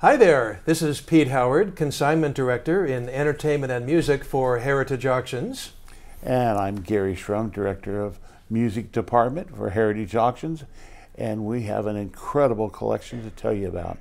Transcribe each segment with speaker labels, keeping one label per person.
Speaker 1: Hi there, this is Pete Howard, Consignment Director in Entertainment and Music for Heritage Auctions.
Speaker 2: And I'm Garry Shrum, Director of Music Department for Heritage Auctions, and we have an incredible collection to tell you about.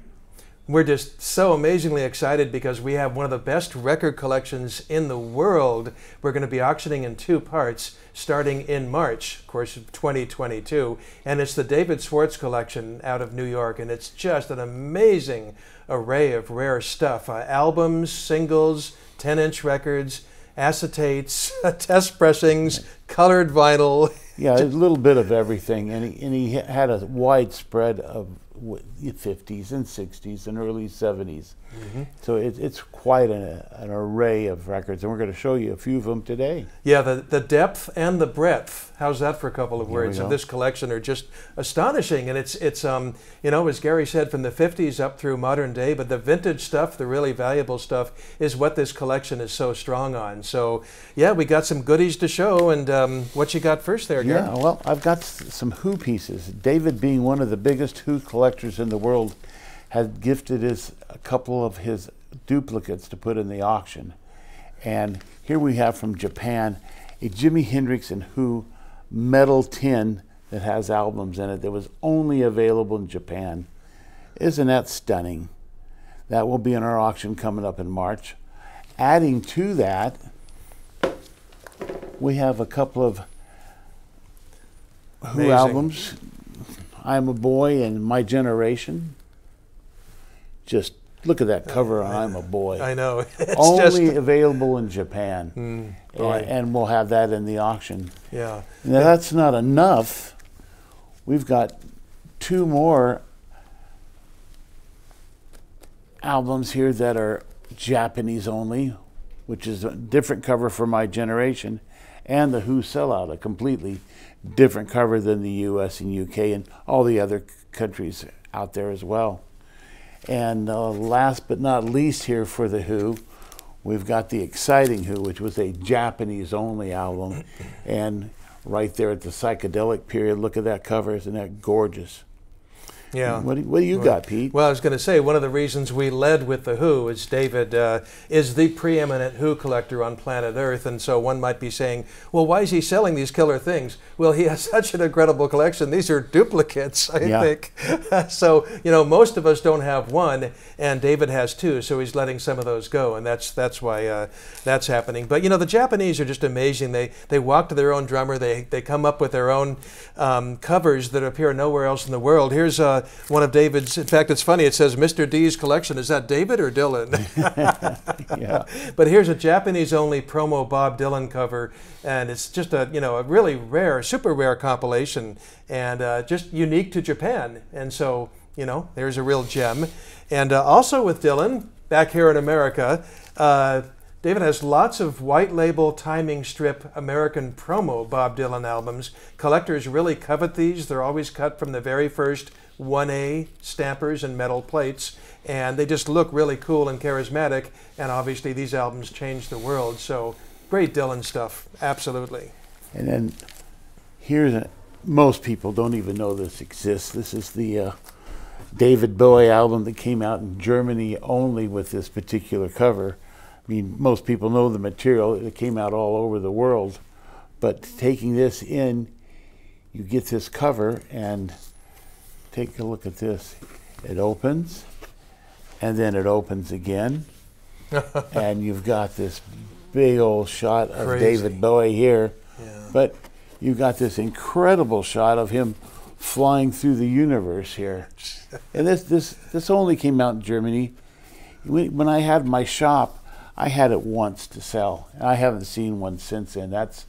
Speaker 1: We're just so amazingly excited because we have one of the best record collections in the world. We're going to be auctioning in two parts starting in March, of course, of 2022. And it's the David Swartz Collection out of New York. And it's just an amazing array of rare stuff. Albums, singles, 10-inch records, acetates, test pressings, colored vinyl.
Speaker 2: Yeah, a little bit of everything. And he had a wide spread of 50s and 60s and early 70s. Mm-hmm. So it's quite an array of records, and we're going to show you a few of them today.
Speaker 1: Yeah, the depth and the breadth, how's that for a couple of words, of this collection are just astonishing. And it's you know, as Garry said, from the 50s up through modern day, but the vintage stuff, the really valuable stuff, is what this collection is so strong on. So yeah, we got some goodies to show, and what you got first there, Garry?
Speaker 2: Yeah, well, I've got some Who pieces. David, being one of the biggest Who collectors in the world, had gifted us a couple of his duplicates to put in the auction. And here we have from Japan a Jimi Hendrix and Who metal tin that has albums in it that was only available in Japan. Isn't that stunning? That will be in our auction coming up in March. Adding to that, we have a couple of Who albums. I'm a Boy and My Generation. Just look at that cover on I'm a Boy.
Speaker 1: I know. It's
Speaker 2: only available in Japan. And we'll have that in the auction.
Speaker 1: Yeah.
Speaker 2: Now that's not enough. We've got two more albums here that are Japanese only, which is a different cover for My Generation, and the Who Sellout, a completely different cover than the US and UK and all the other countries out there as well. And last but not least here for the Who, we've got the Exciting Who, which was a Japanese only album. And right there at the psychedelic period, look at that cover, isn't that gorgeous?
Speaker 1: Yeah.
Speaker 2: What do you got, Pete?
Speaker 1: Well, I was going to say, one of the reasons we led with the Who is David is the preeminent Who collector on planet Earth. And so one might be saying, well, why is he selling these killer things? Well, he has such an incredible collection. These are duplicates, I think. So, you know, most of us don't have one, and David has two, so he's letting some of those go. And that's why that's happening. But, you know, the Japanese are just amazing. They walk to their own drummer. They come up with their own covers that appear nowhere else in the world. Here's one of David's. In fact, it's funny. It says Mr. D's collection. Is that David or Dylan?
Speaker 2: Yeah.
Speaker 1: But here's a Japanese-only promo Bob Dylan cover, and it's just a really rare, super rare compilation, and just unique to Japan. And so there's a real gem. And also with Dylan, back here in America, David has lots of white label timing strip American promo Bob Dylan albums. Collectors really covet these. They're always cut from the very first 1A stampers and metal plates, and they just look really cool and charismatic, and obviously these albums changed the world. So great Dylan stuff, absolutely.
Speaker 2: And then here's most people don't even know this exists. This is the David Bowie album that came out in Germany only with this particular cover. I mean, most people know the material. It came out all over the world. But taking this in, you get this cover, and take a look at this. It opens, and then it opens again. And you've got this big old shot of David Bowie here. Yeah. But you've got this incredible shot of him flying through the universe here. And this only came out in Germany. When I had my shop, I had it once to sell. I haven't seen one since then. That's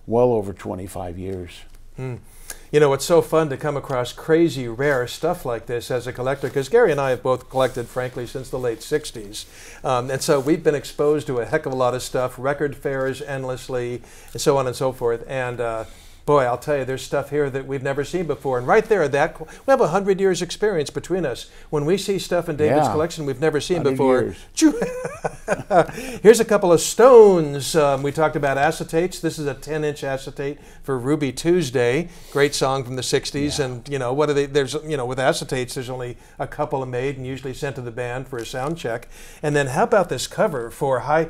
Speaker 2: well over 25 years.
Speaker 1: You know, it's so fun to come across crazy, rare stuff like this as a collector, because Garry and I have both collected, frankly, since the late 60s. And so we've been exposed to a heck of a lot of stuff, record fairs endlessly, and so on and so forth. And boy, I'll tell you, there's stuff here that we've never seen before. And right there, we have 100 years experience between us. When we see stuff in David's collection we've never seen before. Here's a couple of Stones. We talked about acetates. This is a 10-inch acetate for Ruby Tuesday. Great song from the 60s. And, you know, what are they? There's, you know, with acetates, there's only a couple of made and usually sent to the band for a sound check. And then how about this cover for High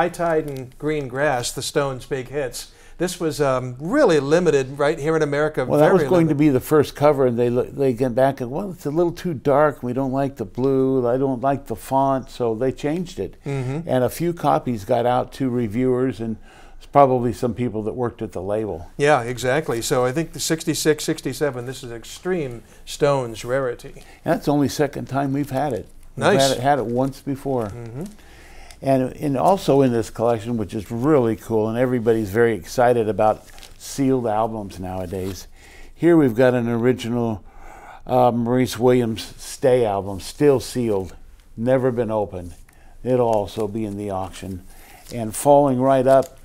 Speaker 1: Tide and Green Grass, the Stones' big hits? This was really limited right here in America.
Speaker 2: Well, that was going to be the first cover, and they get back and, well, it's a little too dark. We don't like the blue. I don't like the font, so they changed it. And a few copies got out to reviewers, and it's probably some people that worked at the label.
Speaker 1: Yeah, exactly. So I think the 66, 67, this is extreme Stones rarity.
Speaker 2: And that's the only second time we've had it.
Speaker 1: Nice.
Speaker 2: We've had it once before. And also in this collection, which is really cool, and everybody's very excited about sealed albums nowadays. Here we've got an original Maurice Williams Stay album, still sealed, never been opened. It'll also be in the auction. And following right up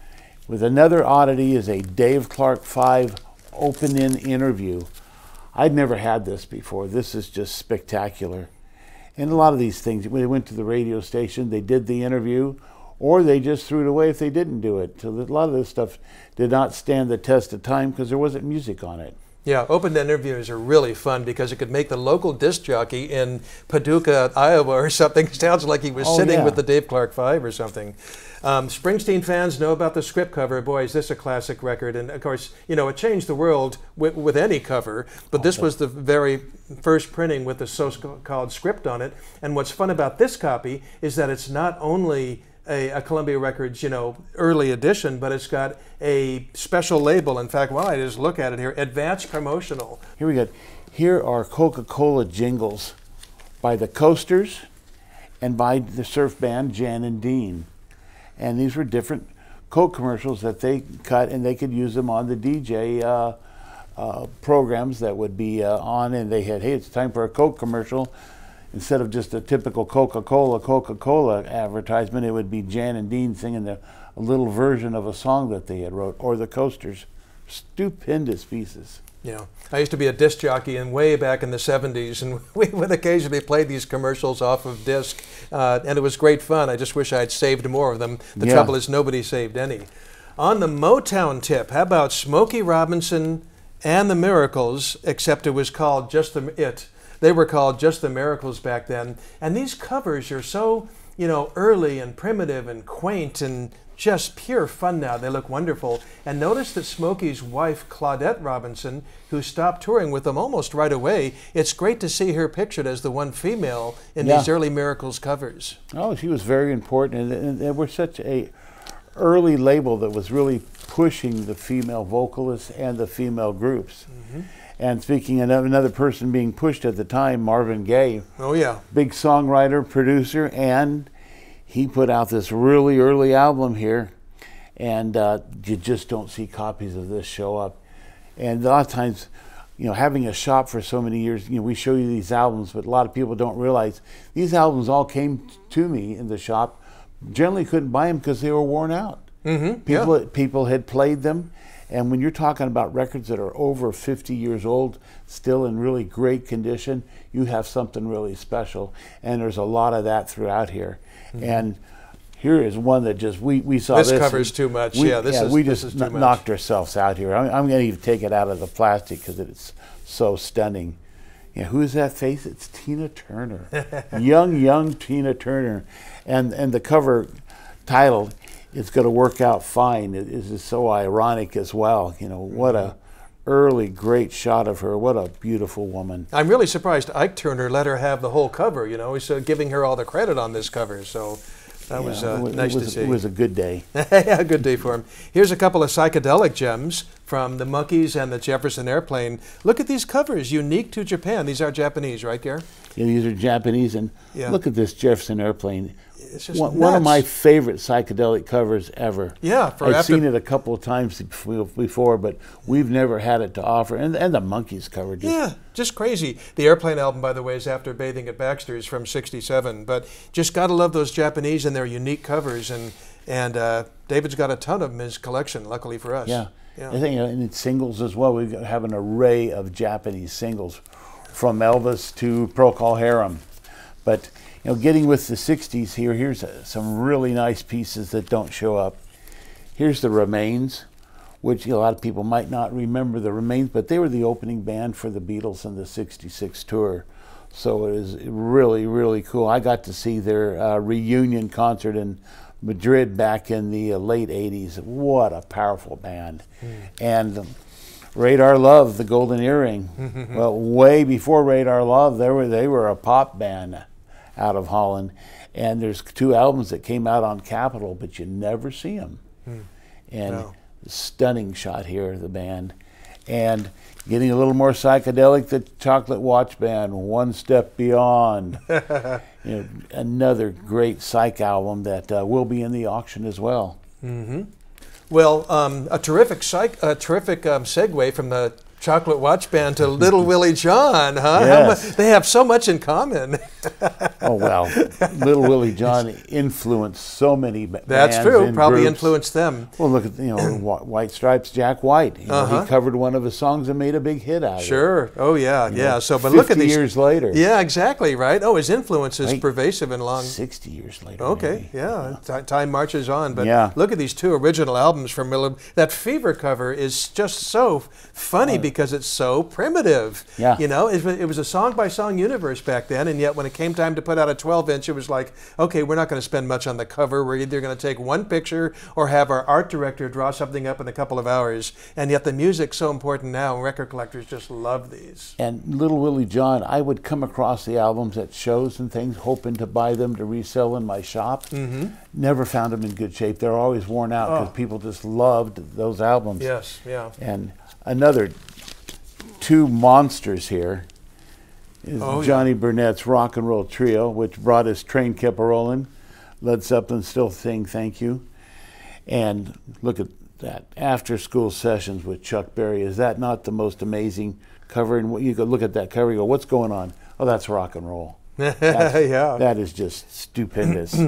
Speaker 2: with another oddity is a Dave Clark 5 open-in interview. I'd never had this before. This is just spectacular. And a lot of these things, when they went to the radio station, they did the interview, or they just threw it away if they didn't do it. So a lot of this stuff did not stand the test of time because there wasn't music on it.
Speaker 1: Yeah, open interviews are really fun because it could make the local disc jockey in Paducah, Iowa or something sounds like he was sitting with the Dave Clark 5 or something. Springsteen fans know about the script cover. Boy, is this a classic record. And of course, you know, it changed the world with any cover, but this was the very first printing with the so-called script on it. And what's fun about this copy is that it's not only a Columbia Records, you know, early edition, but it's got a special label. In fact, while I just look at it here, Advanced Promotional.
Speaker 2: Here we go. Here are Coca-Cola jingles by the Coasters and by the surf band Jan and Dean. And these were different Coke commercials that they cut, and they could use them on the DJ programs that would be on, and they had, hey, it's time for a Coke commercial. Instead of just a typical Coca-Cola advertisement, it would be Jan and Dean singing a little version of a song that they had wrote, or the Coasters. Stupendous pieces.
Speaker 1: Yeah, I used to be a disc jockey and way back in the 70s, and we would occasionally play these commercials off of disc, and it was great fun. I just wish I'd saved more of them. The trouble is nobody saved any. On the Motown tip, how about Smokey Robinson and the Miracles, except it was called just They were called Just the Miracles back then. And these covers are so, you know, early and primitive and quaint and just pure fun now. They look wonderful. And notice that Smokey's wife, Claudette Robinson, who stopped touring with them almost right away, it's great to see her pictured as the one female in these early Miracles covers. Oh,
Speaker 2: she was very important. And they were such a early label that was really pushing the female vocalists and the female groups. And speaking of another person being pushed at the time, Marvin Gaye.
Speaker 1: Oh, yeah.
Speaker 2: Big songwriter, producer, and he put out this really early album here, and you just don't see copies of this show up. And a lot of times, you know, having a shop for so many years, you know, we show you these albums, but a lot of people don't realize these albums all came to me in the shop. Generally couldn't buy them because they were worn out. People had played them. And when you're talking about records that are over 50 years old, still in really great condition, you have something really special. And there's a lot of that throughout here. And here is one that just, we saw this.
Speaker 1: This covers too much.
Speaker 2: We just knocked ourselves out here. I'm going to even take it out of the plastic because it's so stunning. Yeah, who is that face? It's Tina Turner. young Tina Turner. And the cover title, It's Going to Work Out Fine, it is so ironic as well. You know, what a early great shot of her. What a beautiful woman.
Speaker 1: I'm really surprised Ike Turner let her have the whole cover. You know, he's giving her all the credit on this cover. So that was nice to see.
Speaker 2: It was a good day.
Speaker 1: Yeah, a good day for him. Here's a couple of psychedelic gems from the Monkees and the Jefferson Airplane. Look at these covers, unique to Japan. These are Japanese, right, Garry?
Speaker 2: Yeah, these are Japanese, and look at this Jefferson Airplane.
Speaker 1: It's just
Speaker 2: one of my favorite psychedelic covers ever.
Speaker 1: Yeah,
Speaker 2: I've seen it a couple of times before, but we've never had it to offer. And the Monkees cover.
Speaker 1: Just crazy. The Airplane album, by the way, is After Bathing at Baxter's from '67. But just gotta love those Japanese and their unique covers. And And David's got a ton of them in his collection, luckily for us.
Speaker 2: Yeah.
Speaker 1: Yeah.
Speaker 2: I think in singles as well, we have an array of Japanese singles, from Elvis to Procol Harum. But getting with the 60s here, here's some really nice pieces that don't show up. Here's the Remains, which a lot of people might not remember the Remains, but they were the opening band for the Beatles on the '66 tour. So it is really, really cool. I got to see their reunion concert in Madrid back in the late 80s. What a powerful band. And Radar Love, the Golden Earring. Well, way before Radar Love, they were a pop band out of Holland. And there's 2 albums that came out on Capitol, but you never see them. And
Speaker 1: Wow.
Speaker 2: Stunning shot here of the band. And getting a little more psychedelic, the Chocolate Watch Band, One Step Beyond. Another great psych album that will be in the auction as well.
Speaker 1: Well, a terrific segue from the Chocolate Watch Band to Little Willie John, huh?
Speaker 2: Yes.
Speaker 1: They have so much in common.
Speaker 2: Oh, well, Little Willie John influenced so many bands.
Speaker 1: That's true.
Speaker 2: And
Speaker 1: Probably
Speaker 2: groups.
Speaker 1: influenced them.
Speaker 2: Well, look at White Stripes, Jack White. He covered one of his songs and made a big hit out of it.
Speaker 1: Sure. Oh, yeah, yeah. So, but
Speaker 2: 50
Speaker 1: look at these
Speaker 2: years later.
Speaker 1: Yeah, exactly. Right. Oh, his influence is
Speaker 2: Right.
Speaker 1: pervasive and long.
Speaker 2: 60 years later.
Speaker 1: Okay.
Speaker 2: maybe.
Speaker 1: Yeah. Time marches on. But
Speaker 2: Yeah.
Speaker 1: look at these 2 original albums from Miller. That Fever cover is just so funny because it's so primitive.
Speaker 2: Yeah.
Speaker 1: It was a song-by-song universe back then, and yet when it came time to put out a 12-inch, it was like, okay, we're not going to spend much on the cover. We're either going to take one picture or have our art director draw something up in a couple of hours. And yet the music's so important now, and record collectors just love these.
Speaker 2: And Little Willie John, I would come across the albums at shows and things, hoping to buy them to resell in my shop. Never found them in good shape. They're always worn out because people just loved those albums.
Speaker 1: Yes, yeah.
Speaker 2: And another 2 monsters here is Johnny Burnett's Rock and Roll Trio, which brought his Train Kept A-Rollin', Led Zeppelin Still Saying Thank You. And look at that, After School Sessions with Chuck Berry. Is that not the most amazing cover? And you go look at that cover, you go, what's going on? Oh, that's rock and roll.
Speaker 1: Yeah.
Speaker 2: That is just stupendous.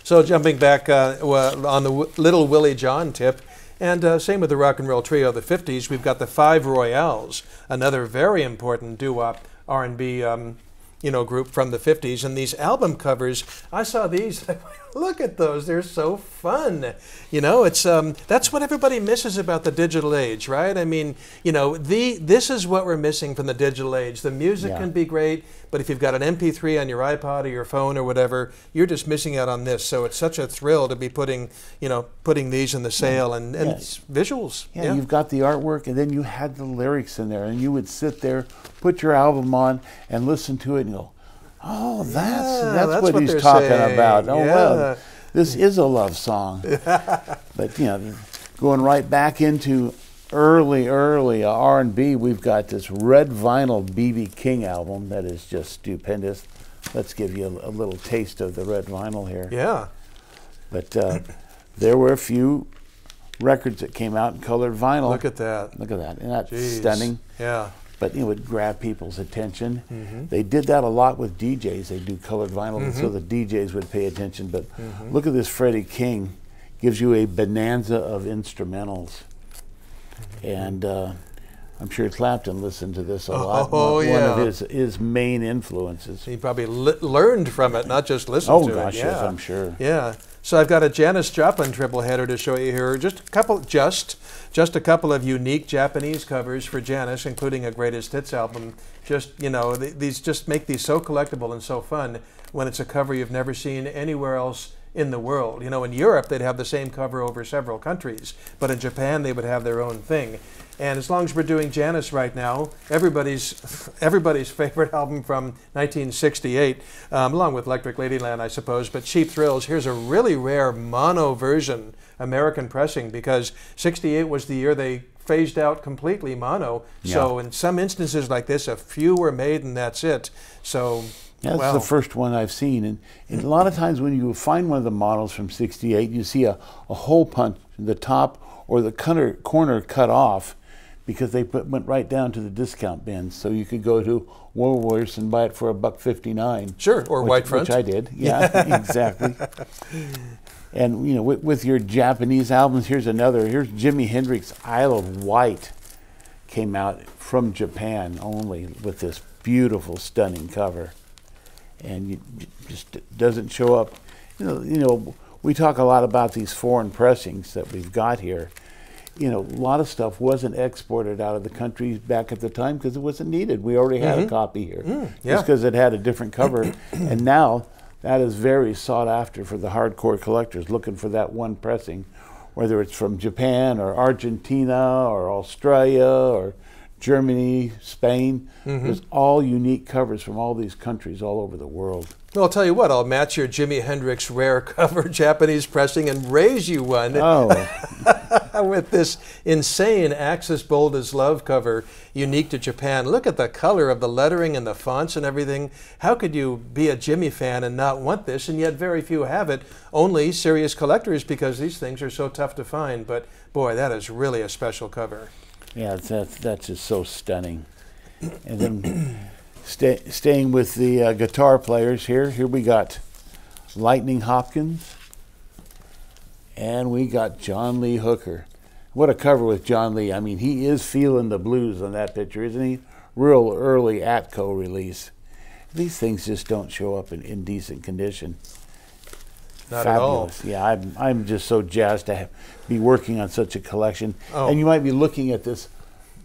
Speaker 1: So jumping back on the Little Willie John tip, and same with the Rock and Roll Trio of the 50s, we've got the 5 Royales, another very important doo-wop R&B group from the 50s. And these album covers, I saw these, look at those, they're so fun. It's that's what everybody misses about the digital age, right? I mean, this is what we're missing from the digital age. The music can be great, but if you've got an MP3 on your iPod or your phone or whatever, you're just missing out on this. So it's such a thrill to be putting these in the sale and visuals.
Speaker 2: Yeah, you've got the artwork, and then you had the lyrics in there, and you would sit there, put your album on, and listen to it, and go, oh, that's what he's talking about. Oh, well, this is a love song. But, going right back into early R&B, we've got this red vinyl B.B. King album that is just stupendous. Let's give you a little taste of the red vinyl here.
Speaker 1: Yeah.
Speaker 2: But there were a few records that came out in colored vinyl.
Speaker 1: Look at that.
Speaker 2: Look at that. And that's stunning.
Speaker 1: Yeah.
Speaker 2: But it would grab people's attention. They did that a lot with DJs. They do colored vinyl so the DJs would pay attention. But look at this Freddy King. Gives you a bonanza of instrumentals. And I'm sure Clapton listened to this a lot.
Speaker 1: Oh, yeah.
Speaker 2: One of his main influences.
Speaker 1: He probably learned from it, not just listened to it.
Speaker 2: Oh, gosh, yes, I'm sure.
Speaker 1: Yeah. So I've got a Janis Joplin triple header to show you here. Just a couple of unique Japanese covers for Janis, including a greatest hits album. These just make these so collectible and so fun when it's a cover you've never seen anywhere else in the world. In Europe they'd have the same cover over several countries, but in Japan they would have their own thing. And as long as we're doing Janis right now, everybody's favorite album from 1968, along with Electric Ladyland, I suppose, but Cheap Thrills. Here's a really rare mono version, American pressing, because 68 was the year they phased out completely mono. Yeah. So in some instances like this, a few were made and that's it. So
Speaker 2: yeah, that's the first one I've seen. And a lot of times when you find one of the models from 68, you see a hole punch in the top or the corner cut off because they went right down to the discount bins. So you could go to Woolworths and buy it for $1.59.
Speaker 1: Sure, or White Front.
Speaker 2: Which I did, yeah, exactly. And you know, with your Japanese albums, here's Jimi Hendrix, Isle of Wight, came out from Japan only with this beautiful, stunning cover. And just doesn't show up. You know, we talk a lot about these foreign pressings that we've got here. You know, a lot of stuff wasn't exported out of the country back at the time because it wasn't needed. We already had a copy here, just because it had a different cover. And now that is very sought after for the hardcore collectors looking for that one pressing, whether it's from Japan or Argentina or Australia or Germany, Spain. There's all unique covers from all these countries all over the world.
Speaker 1: Well, I'll tell you what, I'll match your Jimi Hendrix rare cover Japanese pressing and raise you one with this insane Axis Bold as Love cover, unique to Japan. Look at the color of the lettering and the fonts and everything. How could you be a Jimi fan and not want this? And yet very few have it, only serious collectors, because these things are so tough to find. But boy, that is really a special cover.
Speaker 2: Yeah, that's just so stunning. And then staying with the guitar players here we got Lightning Hopkins, and we got John Lee Hooker. What a cover with John Lee. I mean, he is feeling the blues on that picture, isn't he? Real early Atco release. These things just don't show up in decent condition.
Speaker 1: Not
Speaker 2: Fabulous.
Speaker 1: at all.
Speaker 2: Yeah, I'm just so jazzed to be working on such a collection. And you might be looking at this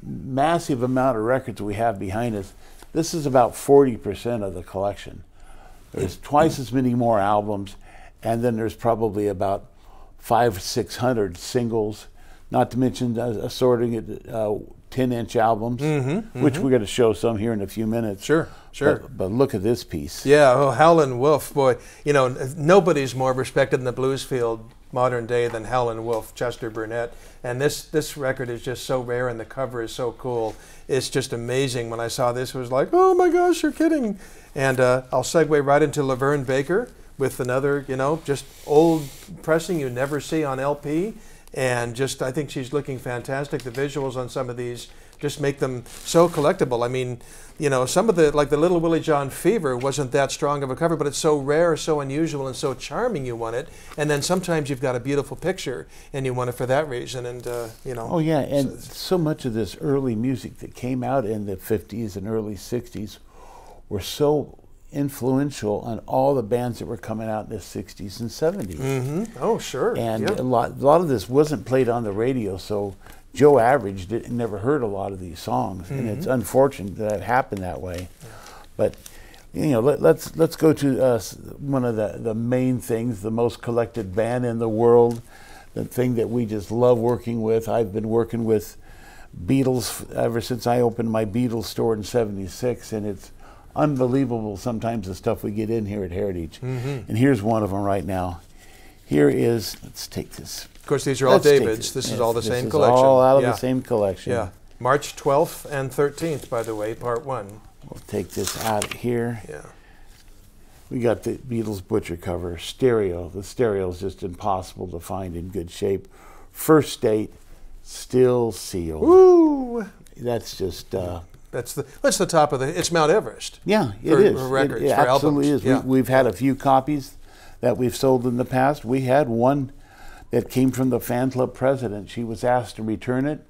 Speaker 2: massive amount of records we have behind us. This is about 40% of the collection. There's twice as many more albums, and then there's probably about 500 or 600 singles, not to mention assorting 10-inch albums, which we're going to show some here in a few minutes.
Speaker 1: Sure.
Speaker 2: But look at this piece.
Speaker 1: Yeah, oh, Howlin' Wolf, boy. You know, nobody's more respected in the blues field modern day than Howlin' Wolf, Chester Burnett. And this record is just so rare, and the cover is so cool. It's just amazing. When I saw this, it was like, oh my gosh, you're kidding. And I'll segue right into Laverne Baker with another, you know, just old pressing you never see on LP. And just, I think she's looking fantastic. The visuals on some of these just make them so collectible. I mean, you know, some of the, like the Little Willie John Fever wasn't that strong of a cover, but it's so rare, so unusual, and so charming you want it. And then sometimes you've got a beautiful picture and you want it for that reason. And, you know.
Speaker 2: Oh, yeah, and so much of this early music that came out in the 50s and early 60s were so influential on all the bands that were coming out in the 60s and 70s.
Speaker 1: Oh, sure.
Speaker 2: And a lot of this wasn't played on the radio, so Joe Average never heard a lot of these songs, and it's unfortunate that it happened that way. But you know, let's go to one of the main things, the most collected band in the world, the thing that we just love working with. I've been working with Beatles ever since I opened my Beatles store in '76, and it's unbelievable sometimes the stuff we get in here at Heritage. And here's one of them right now. Here is, let's take this.
Speaker 1: Of course, these are all David's. This is all the same collection.
Speaker 2: All out of the same collection.
Speaker 1: Yeah. March 12th and 13th, by the way, part 1.
Speaker 2: We'll take this out of here.
Speaker 1: Yeah.
Speaker 2: We got the Beatles Butcher cover, stereo. The stereo is just impossible to find in good shape. First date, still sealed.
Speaker 1: Woo!
Speaker 2: That's just...
Speaker 1: That's the top of the... It's Mount Everest.
Speaker 2: Yeah, it is.
Speaker 1: For records,
Speaker 2: it
Speaker 1: for
Speaker 2: absolutely
Speaker 1: albums.
Speaker 2: is.
Speaker 1: Yeah.
Speaker 2: We've had a few copies that we've sold in the past. We had one that came from the fan club president. She was asked to return it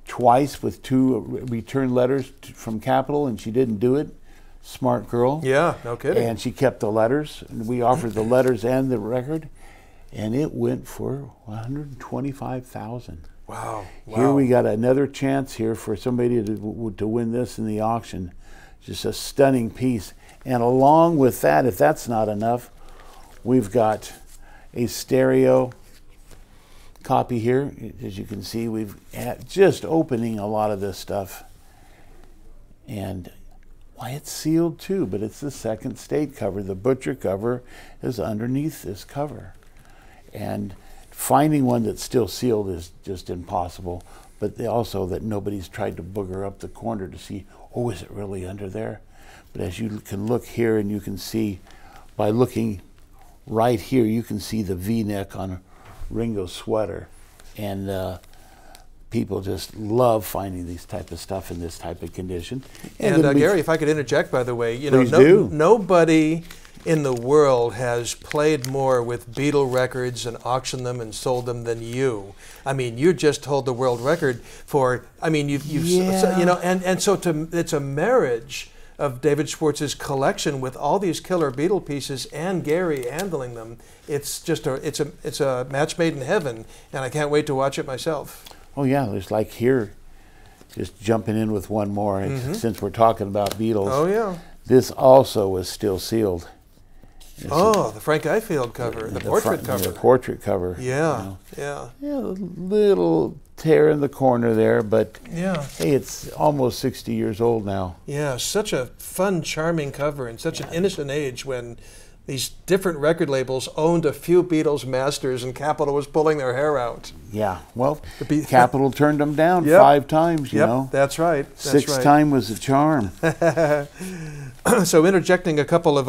Speaker 2: twice with 2 return letters from Capitol, and she didn't do it. Smart girl.
Speaker 1: Yeah, no kidding.
Speaker 2: And she kept the letters, and we offered the letters and the record, and it went for $125,000.
Speaker 1: Wow.
Speaker 2: Here we got another chance here for somebody to win this in the auction. Just a stunning piece. And along with that, if that's not enough, we've got a stereo copy here. As you can see, we've just opening a lot of this stuff. And why, it's sealed too, but it's the second state cover. The Butcher cover is underneath this cover. And finding one that's still sealed is just impossible, but also that nobody's tried to booger up the corner to see, oh, is it really under there? But as you can look here, and you can see by looking right here, you can see the V-neck on Ringo's sweater. And people just love finding these type of stuff in this type of condition.
Speaker 1: And Gary, if I could interject, by the way, you know,
Speaker 2: Please do.
Speaker 1: Nobody in the world has played more with Beatle records and auctioned them and sold them than you. I mean, you just hold the world record for. I mean, you've
Speaker 2: Yeah.
Speaker 1: you know, and so it's a marriage of David Swartz's collection with all these killer Beatle pieces and Garry handling them. It's just it's a match made in heaven, and I can't wait to watch it myself.
Speaker 2: Oh yeah, there's like here, just jumping in with one more, since we're talking about Beatles.
Speaker 1: Oh yeah.
Speaker 2: This also was still sealed.
Speaker 1: The Frank Ifield cover, the portrait cover.
Speaker 2: The portrait cover.
Speaker 1: Yeah,
Speaker 2: you know.
Speaker 1: yeah.
Speaker 2: Yeah, a little tear in the corner there, but
Speaker 1: Yeah.
Speaker 2: hey, it's almost 60 years old now.
Speaker 1: Yeah, such a fun, charming cover in such an innocent age when these different record labels owned a few Beatles masters and Capitol was pulling their hair out.
Speaker 2: Yeah, well, Capitol turned them down 5 times, you know.
Speaker 1: That's right. That's
Speaker 2: Sixth time was a charm.
Speaker 1: So interjecting a couple of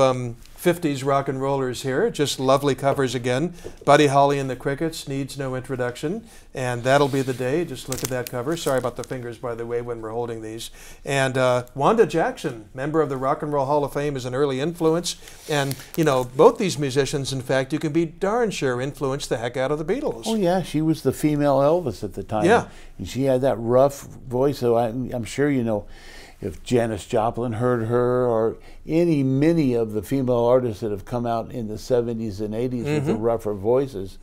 Speaker 1: 50s rock and rollers here, just lovely covers again. Buddy Holly and the Crickets needs no introduction, and That'll Be the Day. Just look at that cover. Sorry about the fingers, by the way, when we're holding these. And Wanda Jackson, member of the Rock and Roll Hall of Fame, is an early influence. And, you know, both these musicians, in fact, you can be darn sure influenced the heck out of the Beatles.
Speaker 2: Oh yeah, she was the female Elvis at the time.
Speaker 1: Yeah.
Speaker 2: And she had that rough voice, so I'm sure you know, if Janis Joplin heard her, or many of the female artists that have come out in the 70s and 80s with the rougher voices,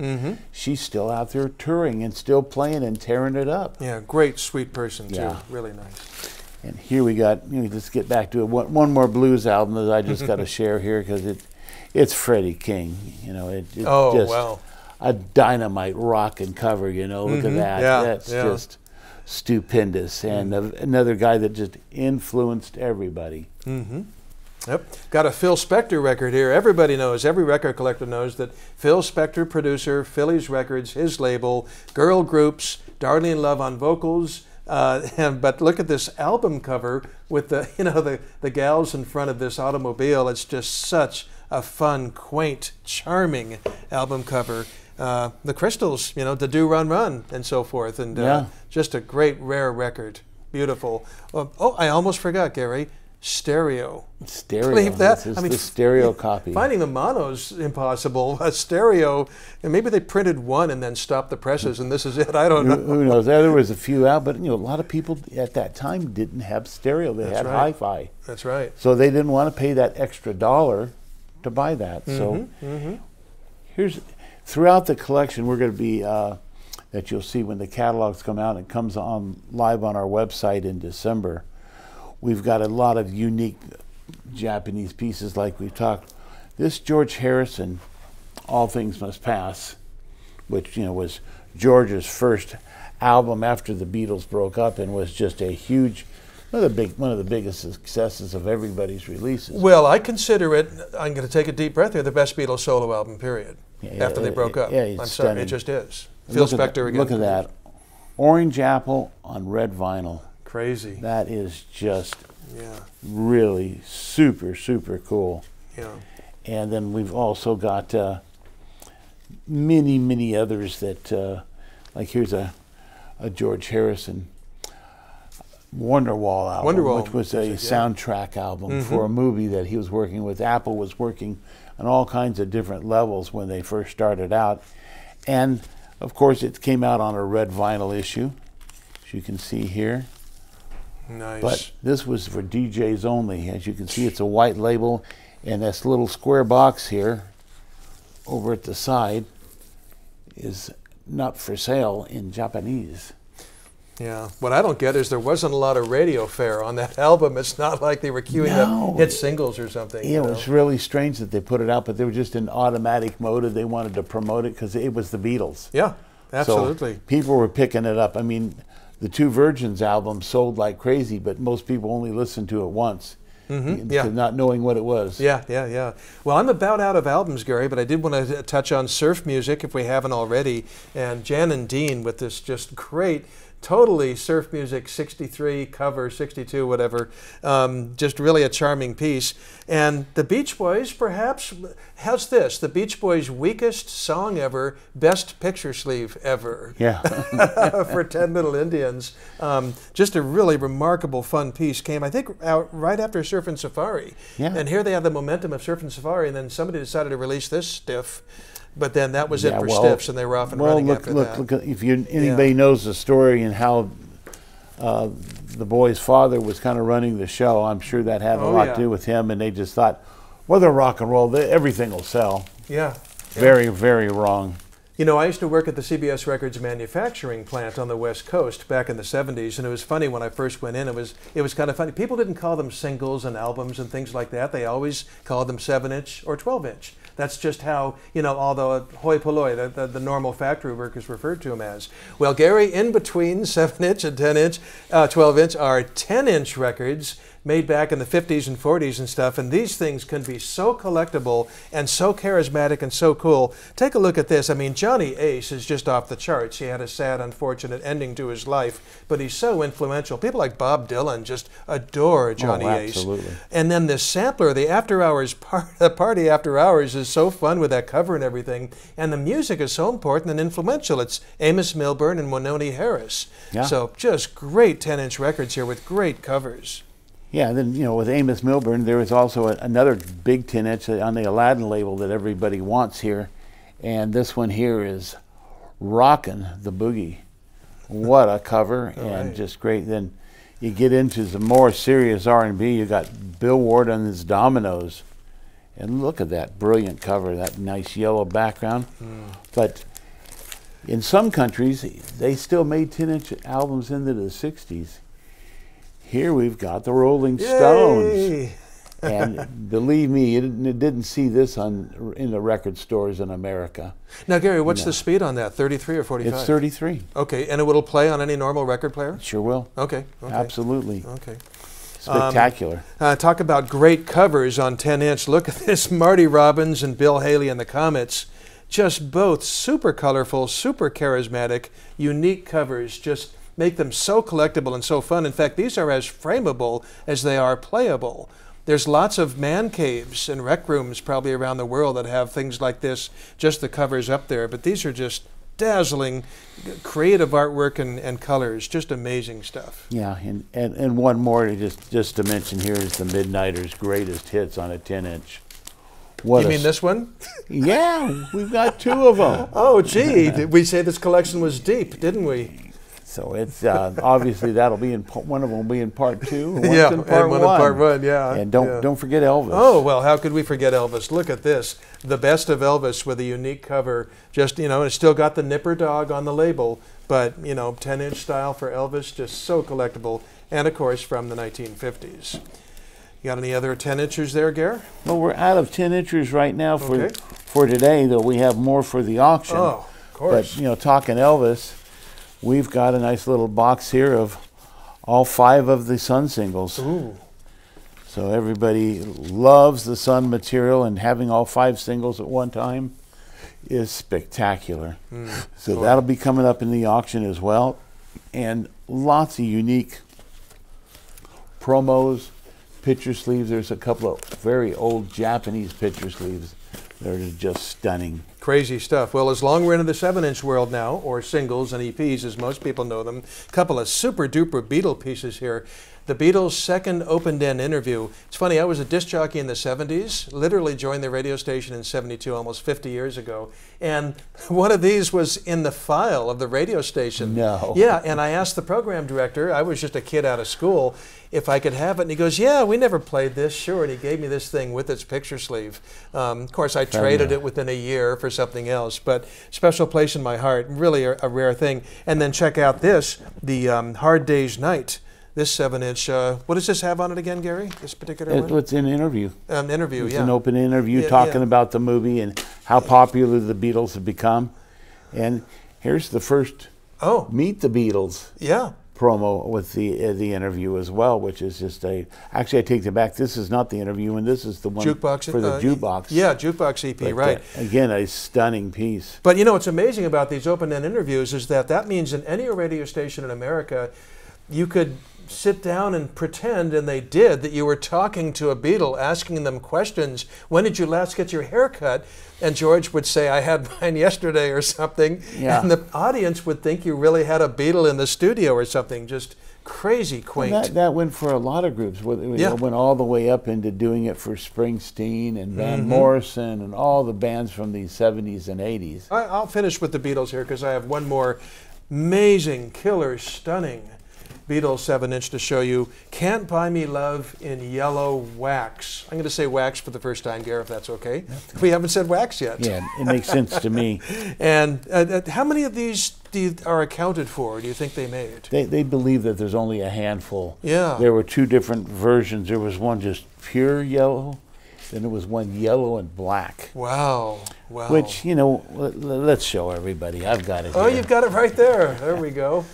Speaker 2: she's still out there touring and still playing and tearing it up.
Speaker 1: Yeah, great, sweet person, too.
Speaker 2: Yeah.
Speaker 1: Really nice.
Speaker 2: And here we got, let's get back to it. One more blues album that I just got to share here, because it's Freddy King. You know, it's just
Speaker 1: wow.
Speaker 2: a dynamite rockin' cover, you know. Look at that.
Speaker 1: Yeah,
Speaker 2: That's
Speaker 1: yeah.
Speaker 2: just stupendous, and another guy that just influenced everybody.
Speaker 1: Yep. Got a Phil Spector record here. Everybody knows, every record collector knows that Phil Spector, producer, Phillies Records, his label, girl groups, Darlene Love on vocals. But look at this album cover with the gals in front of this automobile. It's just such a fun, quaint, charming album cover. The Crystals, you know, the Do Run Run and so forth, and just a great, rare record. Beautiful. I almost forgot, Gary. Stereo.
Speaker 2: Stereo.
Speaker 1: Believe that?
Speaker 2: This is the stereo copy.
Speaker 1: Finding the mono's impossible. A stereo, and maybe they printed one and then stopped the presses, and this is it. I don't know.
Speaker 2: Who knows? There was a few out, but a lot of people at that time didn't have stereo. They had hi-fi.
Speaker 1: That's right.
Speaker 2: So they didn't want to pay that extra $1 to buy that. So here's, throughout the collection, we're going to be that you'll see when the catalogs come out. It comes on live on our website in December. We've got a lot of unique Japanese pieces, like we've talked. This George Harrison, All Things Must Pass, which was George's first album after the Beatles broke up, and was just a huge, one of the biggest successes of everybody's releases.
Speaker 1: Well, I consider it, I'm going to take a deep breath here, the best Beatles solo album, period. After they broke up.
Speaker 2: Yeah,
Speaker 1: I'm sorry, it just is. Phil
Speaker 2: Look
Speaker 1: Spector again.
Speaker 2: Look at that. Orange Apple on red vinyl.
Speaker 1: Crazy.
Speaker 2: That is just really super, super cool.
Speaker 1: Yeah.
Speaker 2: And then we've also got many, many others that, like here's a George Harrison Wonderwall album,
Speaker 1: Wonderwall,
Speaker 2: which was a soundtrack album for a movie that he was working with. Apple was working on all kinds of different levels when they first started out. And, of course, it came out on a red vinyl issue, as you can see here.
Speaker 1: Nice.
Speaker 2: But this was for DJs only. As you can see, it's a white label, and this little square box here over at the side is not for sale in Japanese.
Speaker 1: Yeah. What I don't get is there wasn't a lot of radio fare on that album. It's not like they were queuing up hit singles or something.
Speaker 2: Yeah, it was really strange that they put it out, but they were just in automatic mode, and they wanted to promote it because it was the Beatles.
Speaker 1: Yeah, absolutely.
Speaker 2: So people were picking it up. I mean, the Two Virgins album sold like crazy, but most people only listened to it once, not knowing what it was.
Speaker 1: Yeah. Well, I'm about out of albums, Gary, but I did want to touch on surf music, if we haven't already, and Jan and Dean with this just great totally surf music, 63, cover, 62, whatever. Just really a charming piece. And the Beach Boys, perhaps, how's this? The Beach Boys' weakest song ever, best picture sleeve ever.
Speaker 2: Yeah.
Speaker 1: For 10 Little Indians. Just a really remarkable, fun piece. Came, I think, out right after Surfin' Safari.
Speaker 2: Yeah.
Speaker 1: And here they have the momentum of Surfin' Safari, and then somebody decided to release this stiff. But then that was it for Stiffs, and they were off and running after that.
Speaker 2: Look, if anybody knows the story and how the boy's father was kind of running the show, I'm sure that had a lot to do with him, and they just thought, well, they're rock and roll, everything will sell.
Speaker 1: Yeah.
Speaker 2: Very, very wrong.
Speaker 1: You know, I used to work at the CBS Records manufacturing plant on the West Coast back in the 70s, and it was funny when I first went in. It was kind of funny. People didn't call them singles and albums and things like that. They always called them 7-inch or 12-inch. That's just how, you know, although hoi polloi, the normal factory workers referred to them as. Well, Garry, in between 7-inch and 10-inch, 12-inch are 10-inch records made back in the 50s and 40s and stuff, and these things can be so collectible and so charismatic and so cool. Take a look at this. I mean, Johnny Ace is just off the charts. He had a sad, unfortunate ending to his life, but he's so influential. People like Bob Dylan just adore Johnny Ace.
Speaker 2: Absolutely.
Speaker 1: And then this sampler, the After Hours Party After Hours, is so fun with that cover and everything, and the music is so important and influential. It's Amos Milburn and Wynonie Harris.
Speaker 2: Yeah.
Speaker 1: So just great 10-inch records here with great covers.
Speaker 2: Yeah, and then, you know, with Amos Milburn, there was also another big 10-inch on the Aladdin label that everybody wants here. And this one here is Rockin the Boogie. What a cover, and just great. Then you get into some more serious R&B. You got Bill Ward on his Dominoes. And look at that brilliant cover, that nice yellow background. But in some countries, they still made 10-inch albums into the 60s. Here we've got the Rolling Stones. And believe me, you didn't see this in the record stores in America.
Speaker 1: Now, Garry, what's the speed on that, 33 or 45?
Speaker 2: It's 33.
Speaker 1: Okay, and it will play on any normal record player?
Speaker 2: It sure will.
Speaker 1: Okay.
Speaker 2: Absolutely.
Speaker 1: Okay.
Speaker 2: Spectacular.
Speaker 1: Talk about great covers on 10-inch. Look at this, Marty Robbins and Bill Haley and the Comets. Just both super colorful, super charismatic, unique covers. Just make them so collectible and so fun. In fact, these are as frameable as they are playable. There's lots of man caves and rec rooms probably around the world that have things like this, just the covers up there. But these are just dazzling, creative artwork and colors, just amazing stuff.
Speaker 2: Yeah, and one more just to mention here is the Midnighters' greatest hits on a 10-inch.
Speaker 1: You mean this one?
Speaker 2: Yeah, we've got two of them.
Speaker 1: Oh, gee, did we say this collection was deep, didn't we?
Speaker 2: So it's obviously that'll be in one of them will be in part 2. And
Speaker 1: yeah,
Speaker 2: in part
Speaker 1: and one in part 1. Yeah.
Speaker 2: And don't forget Elvis.
Speaker 1: Oh well, how could we forget Elvis? Look at this, the best of Elvis with a unique cover. Just it's still got the Nipper dog on the label, but 10-inch style for Elvis, just so collectible, and of course from the 1950s. You got any other 10-inchers there, Garry?
Speaker 2: Well, we're out of 10-inchers right now for today, though we have more for the auction.
Speaker 1: Oh, of course.
Speaker 2: But talking Elvis, we've got a nice little box here of all 5 of the Sun singles.
Speaker 1: Ooh.
Speaker 2: So everybody loves the Sun material, and having all 5 singles at one time is spectacular. So that'll be coming up in the auction as well. And lots of unique promos, picture sleeves. There's a couple of very old Japanese picture sleeves that are just stunning.
Speaker 1: Crazy stuff. Well, as long we're into the 7-inch world now, or singles and EPs as most people know them, a couple of super duper Beatle pieces here. The Beatles' second open-den interview. It's funny, I was a disc jockey in the 70s, literally joined the radio station in 72, almost 50 years ago. And one of these was in the file of the radio station.
Speaker 2: No.
Speaker 1: Yeah, and I asked the program director, I was just a kid out of school, if I could have it. And he goes, yeah, we never played this, sure. And he gave me this thing with its picture sleeve. Of course, I traded it within a year for something else, but special place in my heart, really a rare thing. And then check out this, the Hard Day's Night. This 7-inch, what does this have on it again, Garry? This particular one?
Speaker 2: It's an interview.
Speaker 1: Interview,
Speaker 2: it's
Speaker 1: yeah.
Speaker 2: An open interview talking about the movie and how popular the Beatles have become. And here's the first Meet the Beatles promo with the interview as well, which is just actually I take it back. This is not the interview, and this is the one
Speaker 1: jukebox,
Speaker 2: for the jukebox.
Speaker 1: Yeah, jukebox EP,
Speaker 2: but,
Speaker 1: right?
Speaker 2: Again, a stunning piece.
Speaker 1: But you know what's amazing about these open-end interviews is that means in any radio station in America, you could sit down and pretend, and they did, that you were talking to a Beatle, asking them questions. When did you last get your hair cut? And George would say, I had mine yesterday or something.
Speaker 2: Yeah.
Speaker 1: And the audience would think you really had a Beatle in the studio or something. Just crazy quaint.
Speaker 2: Well, that went for a lot of groups. It went all the way up into doing it for Springsteen and Van Morrison and all the bands from the 70s and 80s.
Speaker 1: I'll finish with the Beatles here because I have one more amazing, killer, stunning Beatles 7-inch to show you. Can't Buy Me Love in Yellow Wax. I'm going to say wax for the first time, Garry, if that's okay. We haven't said wax yet.
Speaker 2: Yeah, it makes sense to me.
Speaker 1: And how many of these are accounted for, do you think they made?
Speaker 2: They believe that there's only a handful.
Speaker 1: Yeah.
Speaker 2: There were two different versions. There was one just pure yellow, then there was one yellow and black.
Speaker 1: Wow. Wow.
Speaker 2: Which, you know, let's show everybody. I've got it
Speaker 1: Oh,
Speaker 2: here.
Speaker 1: you've got it right there. There we go.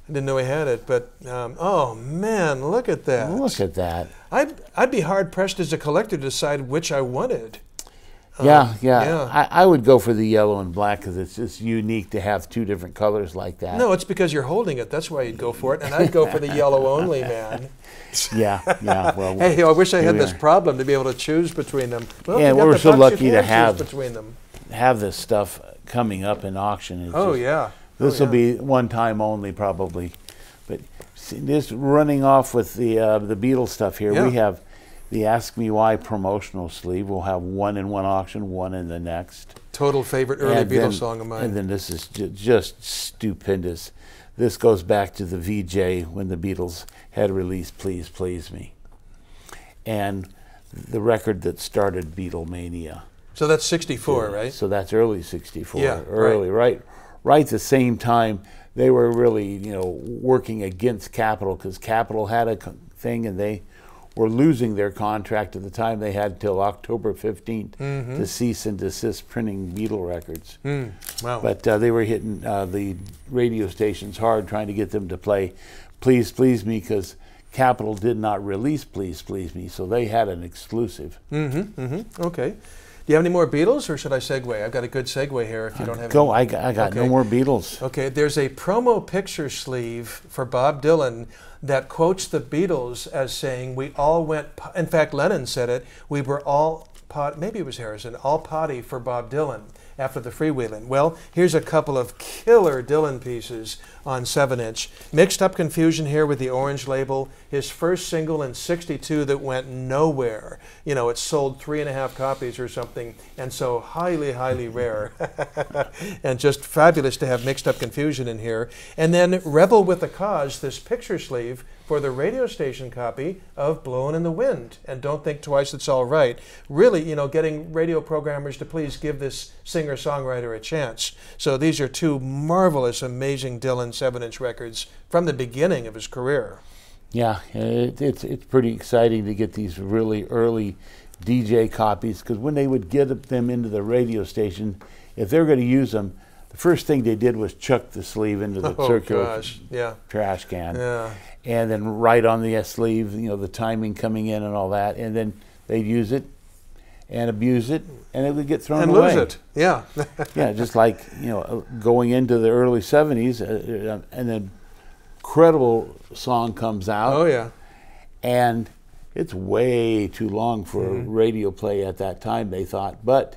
Speaker 1: I didn't know he had it, but oh man, look at that!
Speaker 2: Look at that!
Speaker 1: I'd be hard pressed as a collector to decide which I wanted.
Speaker 2: Yeah. I would go for the yellow and black because it's just unique to have two different colors like that.
Speaker 1: No, it's because you're holding it. That's why you'd go for it, and I'd go for the yellow only, man.
Speaker 2: Yeah. Well,
Speaker 1: hey, I wish I had this problem to be able to choose between them. Well,
Speaker 2: yeah, we're so lucky to
Speaker 1: have between them.
Speaker 2: Have this stuff coming up in auction. It's
Speaker 1: This
Speaker 2: will be one time only, probably. But see, just running off with the Beatles stuff here, we have the Ask Me Why promotional sleeve. We'll have one in one auction, one in the next.
Speaker 1: Total favorite early Beatles song of mine.
Speaker 2: And then this is just stupendous. This goes back to the VJ when the Beatles had released Please Please Me. And the record that started Beatlemania.
Speaker 1: So that's 64, right?
Speaker 2: So that's early 64.
Speaker 1: Yeah,
Speaker 2: early, right at the same time they were really, working against Capitol because Capitol had a thing and they were losing their contract at the time. They had till October 15th to cease and desist printing Beatle records.
Speaker 1: Wow.
Speaker 2: But they were hitting the radio stations hard trying to get them to play Please Please Me because Capitol did not release Please Please Me, so they had an exclusive.
Speaker 1: Okay. Do you have any more Beatles, or should I segue? I've got a good segue here if you don't have
Speaker 2: Go,
Speaker 1: any.
Speaker 2: I got no more Beatles.
Speaker 1: Okay, there's a promo picture sleeve for Bob Dylan that quotes the Beatles as saying, we all went, in fact, Lennon said it, we were all, maybe it was Harrison, all potty for Bob Dylan after the freewheeling. Well, here's a couple of killer Dylan pieces on 7-inch. Mixed Up Confusion here with the orange label. His first single in '62 that went nowhere. It sold 3.5 copies or something, and so highly, highly rare. And just fabulous to have Mixed Up Confusion in here. And then Rebel with a Cause, this picture sleeve for the radio station copy of Blowin' in the Wind. And Don't Think Twice, It's All Right. Really, getting radio programmers to please give this singer-songwriter a chance. So these are two marvelous, amazing Dylan 7-inch records from the beginning of his career.
Speaker 2: Yeah, it's pretty exciting to get these really early DJ copies because when they would get them into the radio station, if they were going to use them, the first thing they did was chuck the sleeve into the circular trash can.
Speaker 1: Yeah.
Speaker 2: And then write on the sleeve, the timing coming in and all that, and then they'd use it and abuse it, and it would get thrown away.
Speaker 1: And lose it, yeah.
Speaker 2: Yeah, just like, going into the early 70s, and an incredible song comes out.
Speaker 1: Oh, yeah.
Speaker 2: And it's way too long for radio play at that time, they thought, but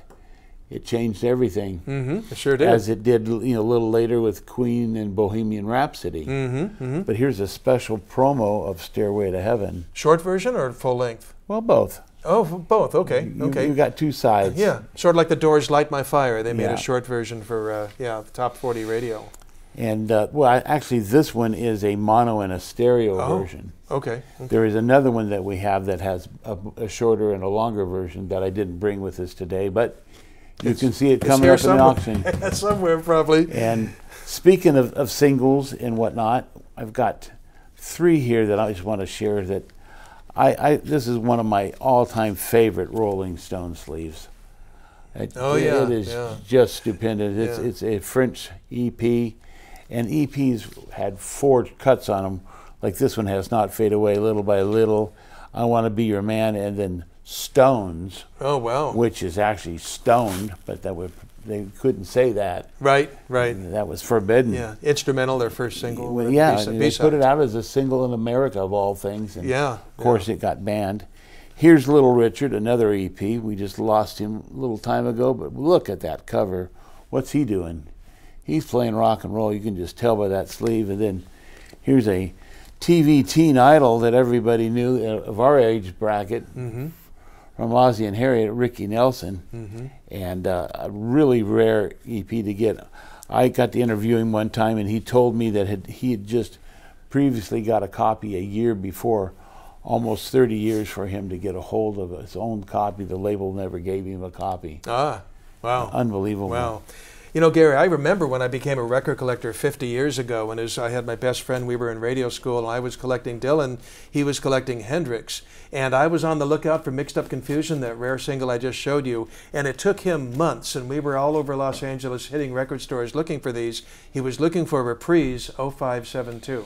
Speaker 2: it changed everything.
Speaker 1: It sure did.
Speaker 2: As it did, a little later with Queen and Bohemian Rhapsody. But here's a special promo of Stairway to Heaven.
Speaker 1: Short version or full length?
Speaker 2: Well, both.
Speaker 1: Oh, both. Okay.
Speaker 2: You got two sides.
Speaker 1: Yeah, sort of like the Doors' "Light My Fire." They made a short version for the top 40 radio.
Speaker 2: And actually, this one is a mono and a stereo version.
Speaker 1: Okay.
Speaker 2: There is another one that we have that has a shorter and a longer version that I didn't bring with us today, but you can see it coming up in the auction.
Speaker 1: Somewhere, probably.
Speaker 2: And speaking of singles and whatnot, I've got 3 here that I just want to share that this is one of my all-time favorite Rolling Stone sleeves. It is just stupendous. It's a French EP, And EPs had 4 cuts on them, like this one has Not Fade Away, Little by Little, I Want to Be Your Man, and then Stones.
Speaker 1: Oh, wow.
Speaker 2: Which is actually stoned, but they couldn't say that.
Speaker 1: Right, right.
Speaker 2: That was forbidden.
Speaker 1: Yeah, instrumental, their first single.
Speaker 2: Well, yeah, they put it out as a single in America, of all things. And
Speaker 1: yeah.
Speaker 2: Of course, it got banned. Here's Little Richard, another EP. We just lost him a little time ago, but look at that cover. What's he doing? He's playing rock and roll. You can just tell by that sleeve. And then here's a TV teen idol that everybody knew of our age bracket, from Ozzy and Harriet, Ricky Nelson, and a really rare EP to get. I got to interview him one time, and he told me that he had just previously got a copy a year before, almost 30 years for him to get a hold of his own copy. The label never gave him a copy.
Speaker 1: Ah, wow.
Speaker 2: Unbelievable.
Speaker 1: Wow. You know, Gary, I remember when I became a record collector 50 years ago, when I had my best friend, we were in radio school, and I was collecting Dylan, he was collecting Hendrix. And I was on the lookout for Mixed Up Confusion, that rare single I just showed you, and it took him months, and we were all over Los Angeles hitting record stores looking for these. He was looking for Reprise 0572.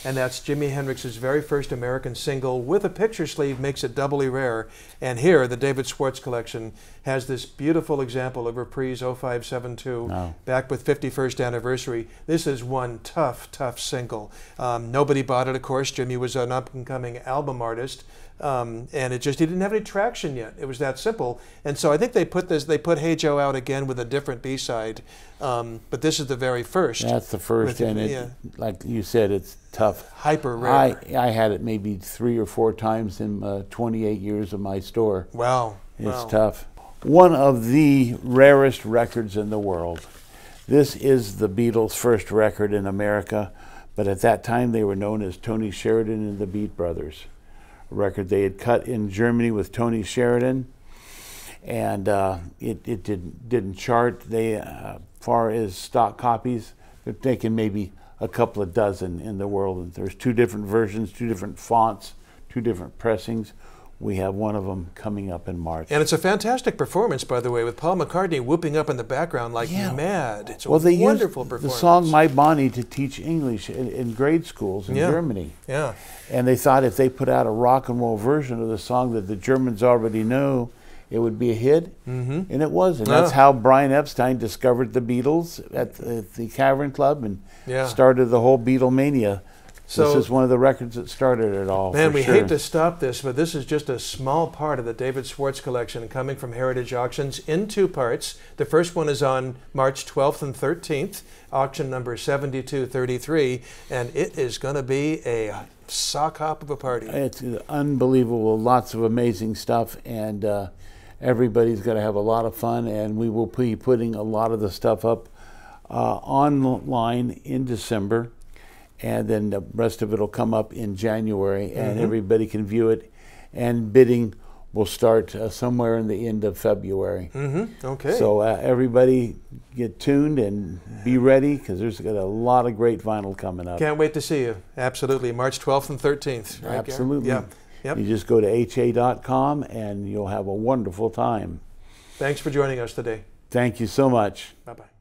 Speaker 1: And that's Jimi Hendrix's very first American single with a picture sleeve, makes it doubly rare. And here, the David Swartz Collection has this beautiful example of Reprise 0572, back with 51st anniversary. This is one tough, tough single. Nobody bought it, of course. Jimi was an up-and-coming album artist. And he didn't have any traction yet. It was that simple. And so I think they put Hey Joe out again with a different B-side. But this is the very first.
Speaker 2: That's the first, like you said, it's tough.
Speaker 1: Hyper rare.
Speaker 2: I had it maybe 3 or 4 times in 28 years of my store.
Speaker 1: Wow.
Speaker 2: It's tough. One of the rarest records in the world. This is the Beatles' first record in America, but at that time they were known as Tony Sheridan and the Beat Brothers. A record they had cut in Germany with Tony Sheridan, and it didn't chart. They, far as stock copies, they're taking maybe a couple of dozen in the world. And there's 2 different versions, 2 different fonts, 2 different pressings. We have one of them coming up in March.
Speaker 1: And it's a fantastic performance, by the way, with Paul McCartney whooping up in the background like mad. It's a wonderful performance.
Speaker 2: The song My Bonnie to teach English in grade schools in Germany.
Speaker 1: Yeah.
Speaker 2: And they thought if they put out a rock and roll version of the song that the Germans already know, it would be a hit. And it was. And that's how Brian Epstein discovered the Beatles at the Cavern Club and started the whole Beatlemania. So this is one of the records that started it all.
Speaker 1: Man, we hate to stop this, but this is just a small part of the David Swartz Collection coming from Heritage Auctions in 2 parts. The first one is on March 12th and 13th, auction number 7233, and it is going to be a sock hop of a party.
Speaker 2: It's unbelievable, lots of amazing stuff, and everybody's going to have a lot of fun, and we will be putting a lot of the stuff up online in December. And then the rest of it will come up in January, and everybody can view it. And bidding will start somewhere in the end of February.
Speaker 1: Okay.
Speaker 2: So everybody get tuned and be ready, because there's got a lot of great vinyl coming up.
Speaker 1: Can't wait to see you. Absolutely. March 12th and 13th. Right,
Speaker 2: absolutely.
Speaker 1: Garry? Yep.
Speaker 2: You just go to ha.com, and you'll have a wonderful time.
Speaker 1: Thanks for joining us today.
Speaker 2: Thank you so much.
Speaker 1: Bye-bye.